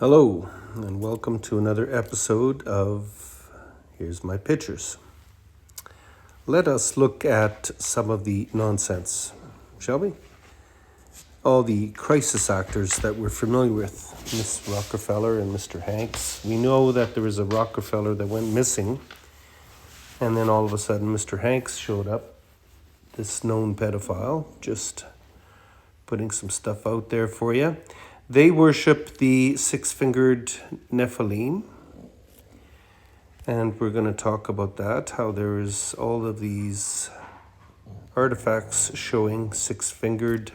Hello, and welcome to another episode of Here's My Pictures. Let us look at some of the nonsense, shall we? All the crisis actors that we're familiar with, Miss Rockefeller and Mr. Hanks. We know that there was a Rockefeller that went missing, and then all of a sudden Mr. Hanks showed up, this known pedophile, just putting some stuff out there for you. They worship the six-fingered Nephilim, and we're going to talk about that, how there is all of these artifacts showing six-fingered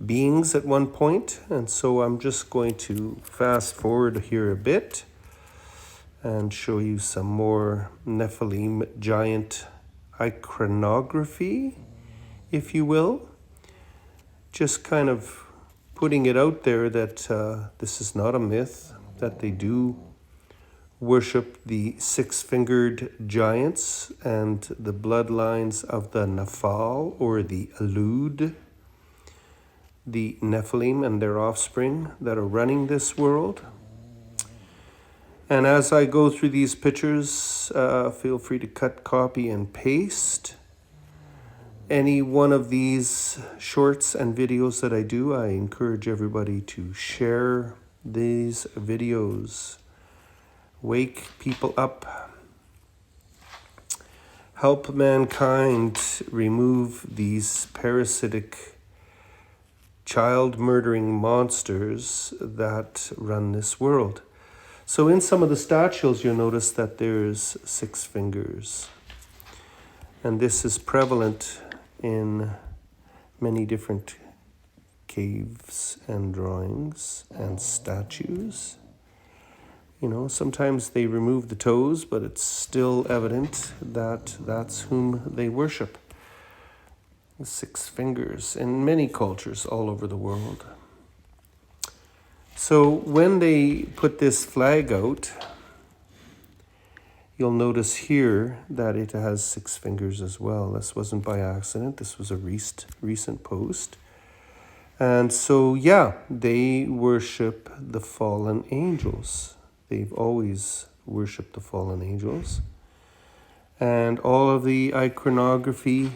beings at one point. And so I'm just going to fast forward here a bit and show you some more Nephilim giant iconography, if you will. Just kind of putting it out there that this is not a myth, that they do worship the six-fingered giants and the bloodlines of the Nephal or the Alud, the Nephilim and their offspring that are running this world. And as I go through these pictures, feel free to cut, copy, and paste any one of these shorts and videos that I do. I encourage everybody to share these videos. Wake people up. Help mankind remove these parasitic, child-murdering monsters that run this world. So in some of the statues, you'll notice that there's six fingers. And this is prevalent in many different caves and drawings and statues. You know, sometimes they remove the toes, but it's still evident that that's whom they worship. The six fingers in many cultures all over the world. So when they put this flag out, you'll notice here that it has six fingers as well. This wasn't by accident. This was a recent post. And so, yeah, they worship the fallen angels. They've always worshipped the fallen angels. And all of the iconography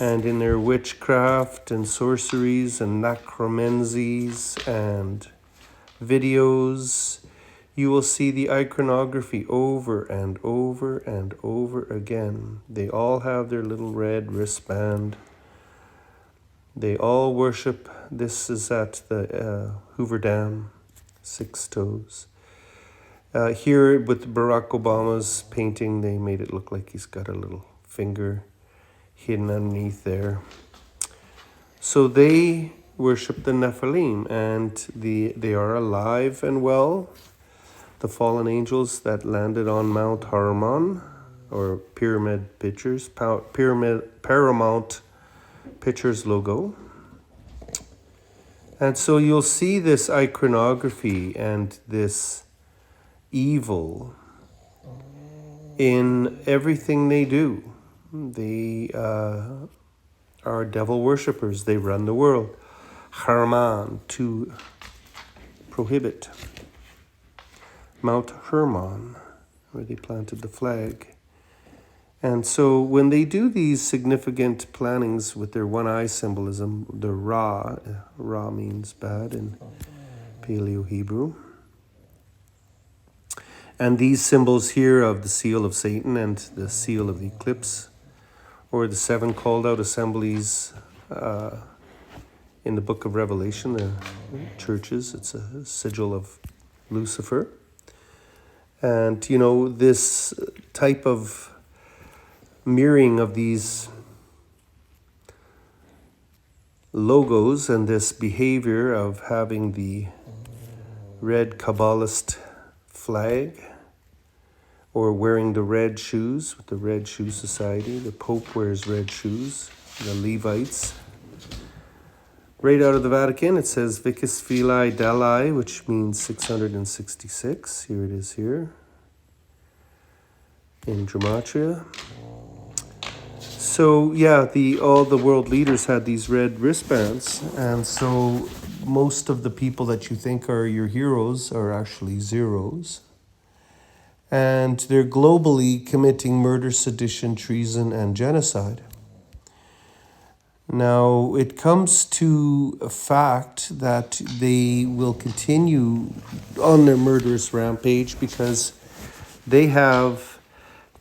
and in their witchcraft and sorceries and necromancies and videos, you will see the iconography over and over and over again. They all have their little red wristband. They all worship. This is at the Hoover Dam, six toes. Here with Barack Obama's painting, they made it look like he's got a little finger hidden underneath there. So they worship the Nephilim, and they are alive and well. The fallen angels that landed on Mount Hermon, or Pyramid Pictures, Paramount Pictures logo. And so you'll see this iconography and this evil in everything they do. They are devil worshippers. They run the world. Hermon, to prohibit. Mount Hermon, where they planted the flag. And so when they do these significant plannings with their one-eye symbolism, the Ra means bad in Paleo-Hebrew. And these symbols here of the seal of Satan and the seal of the eclipse, or the seven called out assemblies in the book of Revelation, the churches, it's a sigil of Lucifer. And, you know, this type of mirroring of these logos and this behavior of having the red Kabbalist flag or wearing the red shoes with the Red Shoe Society. The Pope wears red shoes, the Levites. Right out of the Vatican, it says Vicus Filii Dei, which means 666. Here it is here in Gematria. So yeah, all the world leaders had these red wristbands, and so most of the people that you think are your heroes are actually zeros. And they're globally committing murder, sedition, treason, and genocide. Now, it comes to a fact that they will continue on their murderous rampage because they have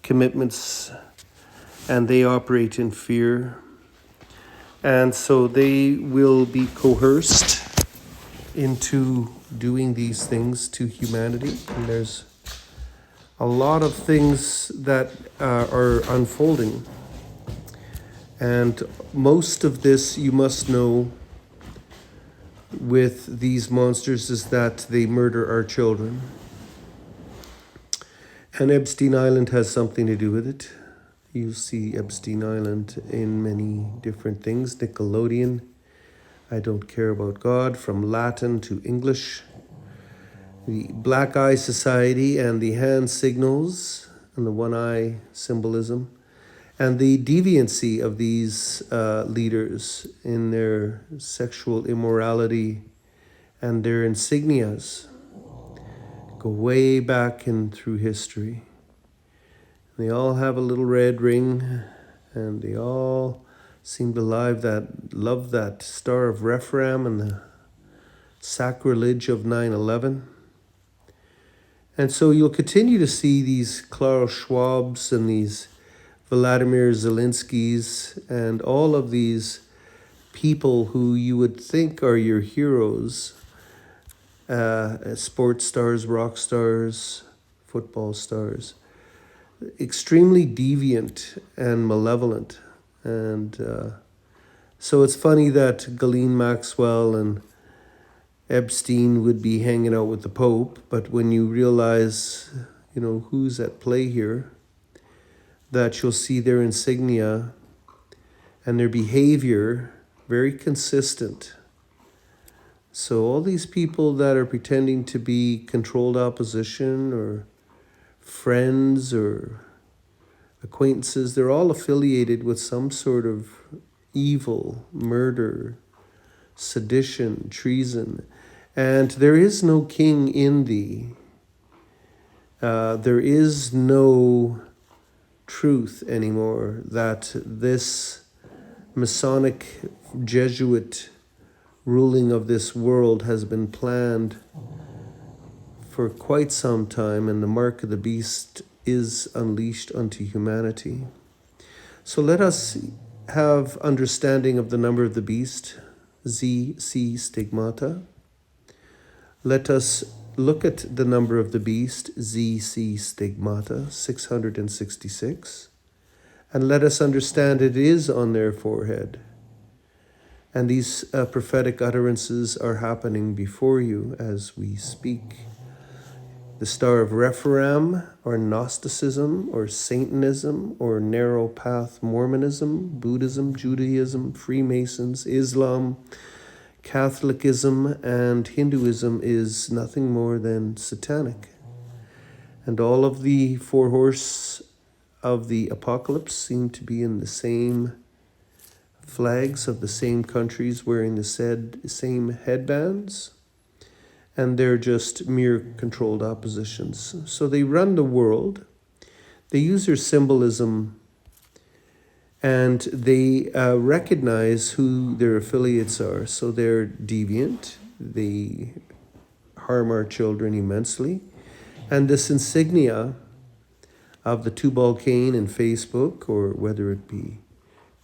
commitments and they operate in fear. And so they will be coerced into doing these things to humanity. And there's a lot of things that are unfolding. And most of this, you must know, with these monsters is that they murder our children. And Epstein Island has something to do with it. You see Epstein Island in many different things. Nickelodeon, I Don't Care About God, from Latin to English. The Black Eye Society and the hand signals and the one eye symbolism. And the deviancy of these leaders in their sexual immorality and their insignias go way back in through history. They all have a little red ring, and they all seem to love that Star of Rephaim and the sacrilege of 9/11. And so you'll continue to see these Klaus Schwabs and these Vladimir Zelenskys and all of these people who you would think are your heroes, sports stars, rock stars, football stars, extremely deviant and malevolent. And so it's funny that Ghislaine Maxwell and Epstein would be hanging out with the Pope, but when you realize, who's at play here, that you'll see their insignia and their behavior very consistent. So all these people that are pretending to be controlled opposition or friends or acquaintances, they're all affiliated with some sort of evil, murder, sedition, treason. And there is no king in thee. There is no truth anymore, that this Masonic Jesuit ruling of this world has been planned for quite some time, and the mark of the beast is unleashed unto humanity. So let us have understanding of the number of the beast, ZC stigmata. Let us look at the number of the beast, ZC stigmata, 666, and let us understand it is on their forehead. And these prophetic utterances are happening before you as we speak. The Star of Rephaim, or Gnosticism, or Satanism, or Narrow Path Mormonism, Buddhism, Judaism, Freemasons, Islam, Catholicism, and Hinduism is nothing more than satanic. And all of the four horse of the apocalypse seem to be in the same flags of the same countries, wearing the same headbands, and they're just mere controlled oppositions. So they run the world. They use their symbolism, and they recognize who their affiliates are. So they're deviant. They harm our children immensely. And this insignia of the Tubal Cain in Facebook, or whether it be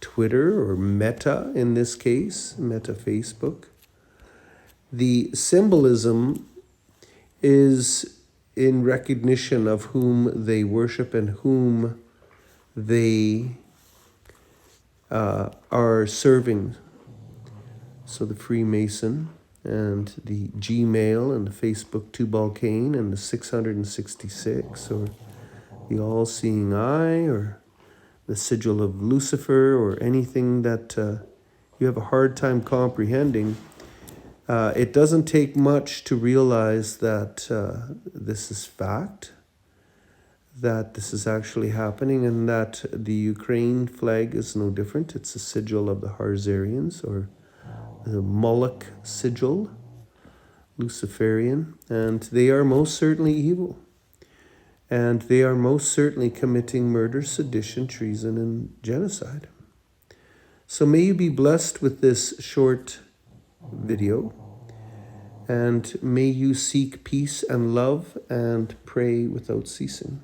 Twitter or Meta in this case, Meta Facebook, the symbolism is in recognition of whom they worship and whom they are serving. So the Freemason and the Gmail and the Facebook Tubal Cain and the 666, or the All-Seeing Eye, or the Sigil of Lucifer, or anything that you have a hard time comprehending. It doesn't take much to realize that this is fact, that this is actually happening, and that the Ukraine flag is no different. It's a sigil of the Harzarians, or the Moloch sigil, Luciferian, and they are most certainly evil. And they are most certainly committing murder, sedition, treason, and genocide. So may you be blessed with this short video, and may you seek peace and love and pray without ceasing.